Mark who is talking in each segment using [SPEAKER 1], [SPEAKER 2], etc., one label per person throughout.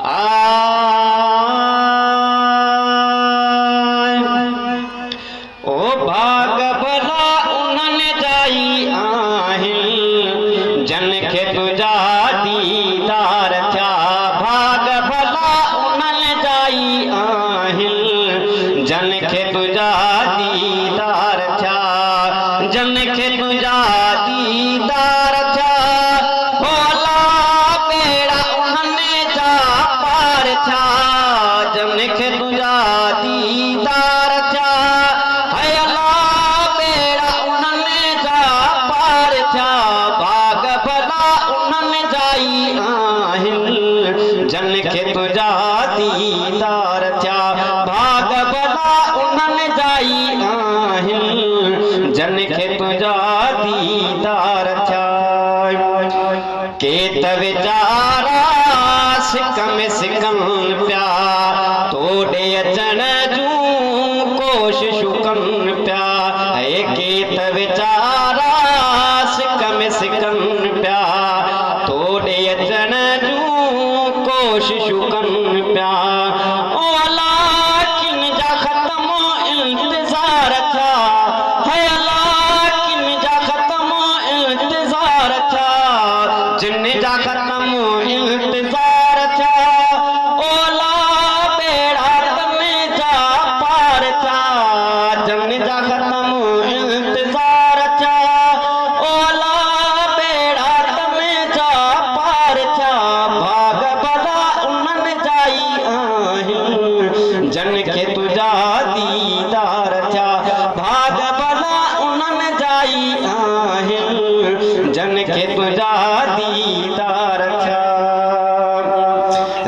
[SPEAKER 1] ओ भाग भला उन्हनि जाई आहिनि जन खे तुंहिंजा दीदार थिया। भाग भला उन्हनि जाई आहिनि जन खे तुंहिंजा दीदार थिया। जन खे तुंहिंजा दीदार थिया। भोला बेड़ा उन्हनि जा पार थिया। जन खे तुंहिंजा दीदार थिया। है अल्लाह बेड़ा उन्हनि जा पार थिया। भाग भला उन्हनि जाई आहिनि जन खे तुंहिंजा दीदार थिया। भाग भला उन्हनि जाई आहिनि जन खे तुंहिंजा दीदार थिया। केत वीचारा सिक में सिकनि पिया तोड़े अचण जूं कोशिशूं कनि पिया। है केत वीचारा सिक में सिकनि पिया तोड़े अचण जूं कोशिशूं कनि पिया। ओ अल्लाह किन जा ख़त्म इंतज़ार थिया। है अल्लाह किन जा ख़त्म इंतज़ार थिया। जिन जा ख़त्म इंतज़ार थिया। ओ अल्लाह बेड़ा तने जा पार थिया। जिन जा ख़त्म इंतज़ार थिया। ओ अल्लाह बेड़ा तने जा पार थिया। भाग भला उन्हनि जाई आहिनि जन खे तुंहिंजा दीदार थिया। भाग भला उन्हनि जाई आहिनि जन खे तुंहिंजा दीदार थिया।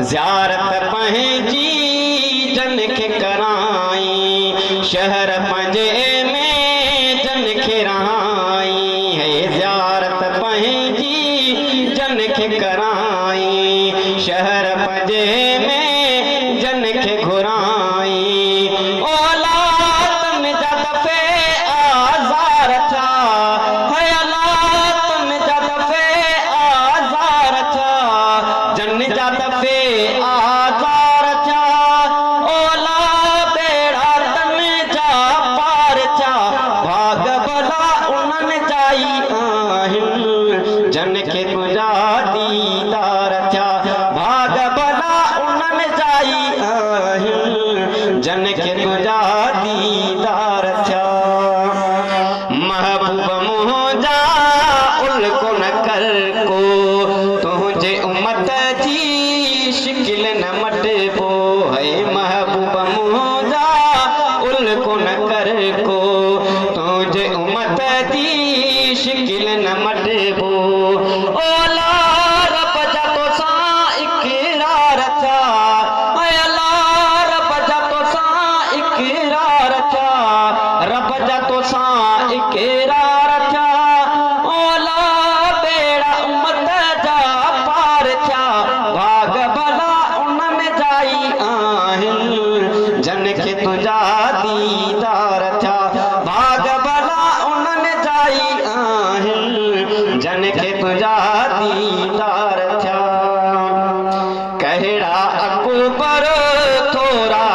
[SPEAKER 1] ज़ियारत पंहिंजी जन खे कराई शहर पंहिंजे में जन खे रहाई। है ज़ियारत पंहिंजी जन खे कराई शहर पंहिंजे में जन खे घुराई। ओ अल्लाह तन जा दफ़े आज़ार थिया। है अल्लाह तन जा दफ़े आज़ार थिया। जन जा दफ़े आज़ार थिया। ओ अल्लाह बेड़ा तन जा पार थिया। भाग भला उन्हनि जाई आहिनि जन खे तुंहिंजा दीदार थिया। भाग भला उन्हनि जाई आहिनि जन खे तुंहिंजा दीदार थिया। महबूब मुंहिंजा उल्को न कर को तुंहिंजे उम्मत जी शिकिल न मटिबो। है महबूब मुंहिंजा उल्को न कर को तुंहिंजे उम्मत जी शिकिल न मटिबो। ओ अल्लाह रब जा तोसां इक़रार थिया। है अल्लाह रब जा तोसां इक़रार थिया। रब जा तोसां इक़रार थिया। ओ अल्लाह बेड़ा उम्मत जा पार थिया। भाग भला उन्हनि जाई आहिनि जन खे तुंहिंजा दीदार थिया। भाग भला उन्हनि जाई आहिनि जन खे तुंहिंजा दीदार थिया। कहिड़ा अकबर थोरा